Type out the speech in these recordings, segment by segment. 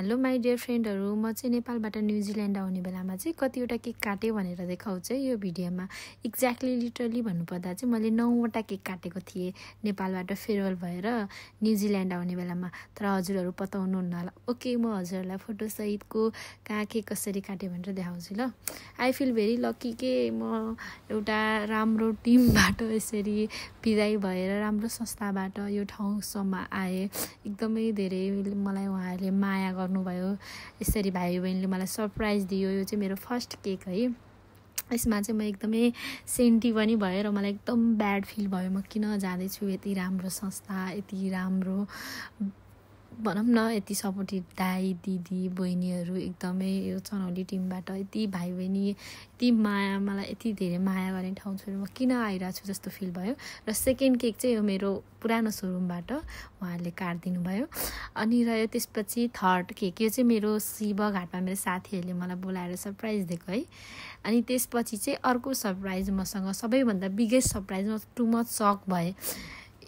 Hello my dear फ्रेन्डहरू, म चाहिँ नेपालबाट न्युजिल्यान्ड आउने बेलामा चाहिँ कतिवटा केक काटेँ भनेर देखाउँछु यो भिडियोमा। एक्ज्याक्टली लिटरली भन्नुपर्दा चाहिँ मैले 9वटा केक काटेको थिएँ नेपालबाट फेयरवेल भएर न्युजिल्यान्ड आउने बेलामा। तर हजुरहरू पताउनु हुन्न होला। ओके, म हजुरहरूलाई फोटोसहितको कहाँ केक कसरी काटेँ भनेर देखाउँछु ल। आई फिल भेरी लकी के म एउटा राम्रो टिमबाट यसरी बिदाई भएर राम्रो संस्थाबाट यो ठाउँसम्म आएँ। एकदमै धेरै मलाई उहाँहरूले माया गर्नुभयो। यसरी भाइ बहिनीले मलाई सरप्राइज दियो। यो चाहिँ मेरो फर्स्ट केक है। यसमा चाहिँ म एकदमै सेन्टी पनि भयो र मलाई एकदम ब्याड फिल भयो। म किन जाँदैछु यति राम्रो संस्था, यति राम्रो भनौँ न, यति सपोर्टिभ दाइ दिदी बहिनीहरू, एकदमै यो चनौली टिमबाट यति भाइ बहिनी, यति माया, मलाई यति धेरै माया गर्ने ठाउँ छोडेर म किन आइरहेको छु जस्तो फिल भयो। र सेकेन्ड केक चाहिँ यो मेरो पुरानो सोरुमबाट उहाँहरूले काटिदिनु भयो। अनि रह्यो त्यसपछि थर्ड केक, यो चाहिँ मेरो शिवघाटमा मेरो साथीहरूले मलाई बोलाएर सरप्राइज दिएको है। अनि त्यसपछि चाहिँ अर्को सरप्राइज मसँग, सबैभन्दा बिगेस्ट सरप्राइज, म टु मच सक भएँ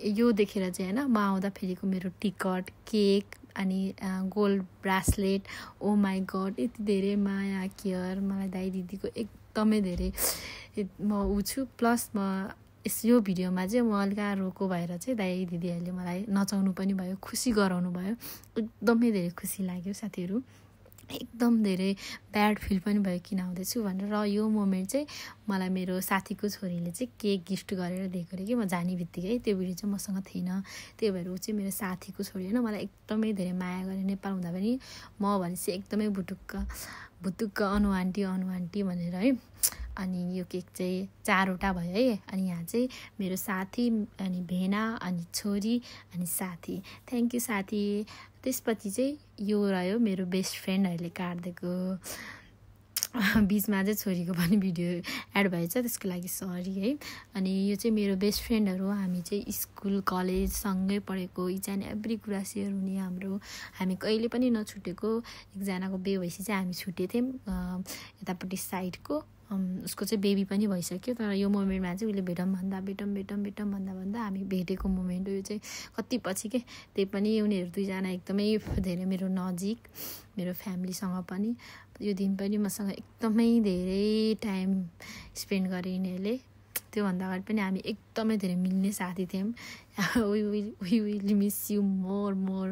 यो देखेर चाहिँ होइन। म आउँदाखेरिको मेरो टिकट, केक अनि gold bracelet, oh my god, यति धेरै माया केयर मलाई दाइ दिदीको एकदमै धेरै म छु। प्लस म यो भिडियोमा चाहिँ म अलिक रोको भएर चाहिँ दाइ दिदीहरूले मलाई नचाउनु पनि भयो, खुसी गराउनु भयो। एकदमै धेरै खुसी लाग्यो साथीहरू। एकदम धेरै ब्याड फिल पनि भयो किन आउँदैछु भनेर। र यो मोमेन्ट चाहिँ मलाई मेरो साथीको छोरीले चाहिँ केक गिफ्ट गरेर दिएको अरे कि म जाने बित्तिकै। त्यो भिडियो चाहिँ मसँग थिएन, त्यही भएर ऊ चाहिँ मेरो साथीको छोरी होइन। मलाई एकदमै धेरै माया गरे। नेपाल हुँदा पनि म भनेपछि एकदमै भुटुक्क अनु आन्टी भनेर है। अनि यो केक चाहिँ 4वटा भयो है। अनि यहाँ चाहिँ मेरो साथी अनि भेना अनि छोरी अनि साथी, थ्याङ्क यू साथी। त्यसपछि चाहिँ यो रह्यो मेरो बेस्ट फ्रेन्डहरूले काटिदिएको। बिचमा चाहिँ छोरीको पनि भिडियो एड भएछ, त्यसको लागि सरी है। अनि यो चाहिँ मेरो बेस्ट फ्रेन्डहरू, हामी चाहिँ स्कुल कलेज सँगै पढेको, इच एन्ड एभ्री कुरा सेयर हुने हाम्रो, हामी कहिले पनि नछुटेको। एकजनाको बे भएपछि चाहिँ हामी छुटेथ्यौँ यतापट्टि साइडको। उसको चाहिँ बेबी पनि भइसक्यो। तर यो मोमेन्टमा चाहिँ उसले भेटौँ भन्दा हामी भेटेको मोमेन्ट हो यो चाहिँ। कति पछि के, त्यही पनि उनीहरू दुईजना एकदमै धेरै मेरो नजिक, मेरो फ्यामिलीसँग पनि। यो दिन पनि मसँग एकदमै धेरै टाइम स्पेन्ड गरे यिनीहरूले। त्योभन्दा अगाडि पनि हामी एकदमै धेरै मिल्ने साथी थियौँ। We will miss you more.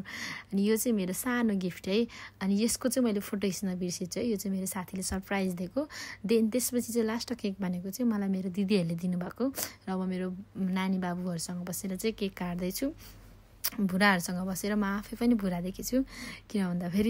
अनि यो चाहिँ मेरो सानो गिफ्ट है। अनि यसको चाहिँ मैले फोटो खिच्न बिर्सेछु है। यो चाहिँ मेरो साथीले सरप्राइज दिएको। देन त्यसपछि चाहिँ लास्ट केक भनेको चाहिँ मलाई मेरो दिदीहरूले दिनुभएको। र म मेरो नानी बाबुहरूसँग बसेर चाहिँ केक काट्दैछु। बुढाहरूसँग बसेर म आफै पनि बुढा देखेछु। किन भन्दाखेरि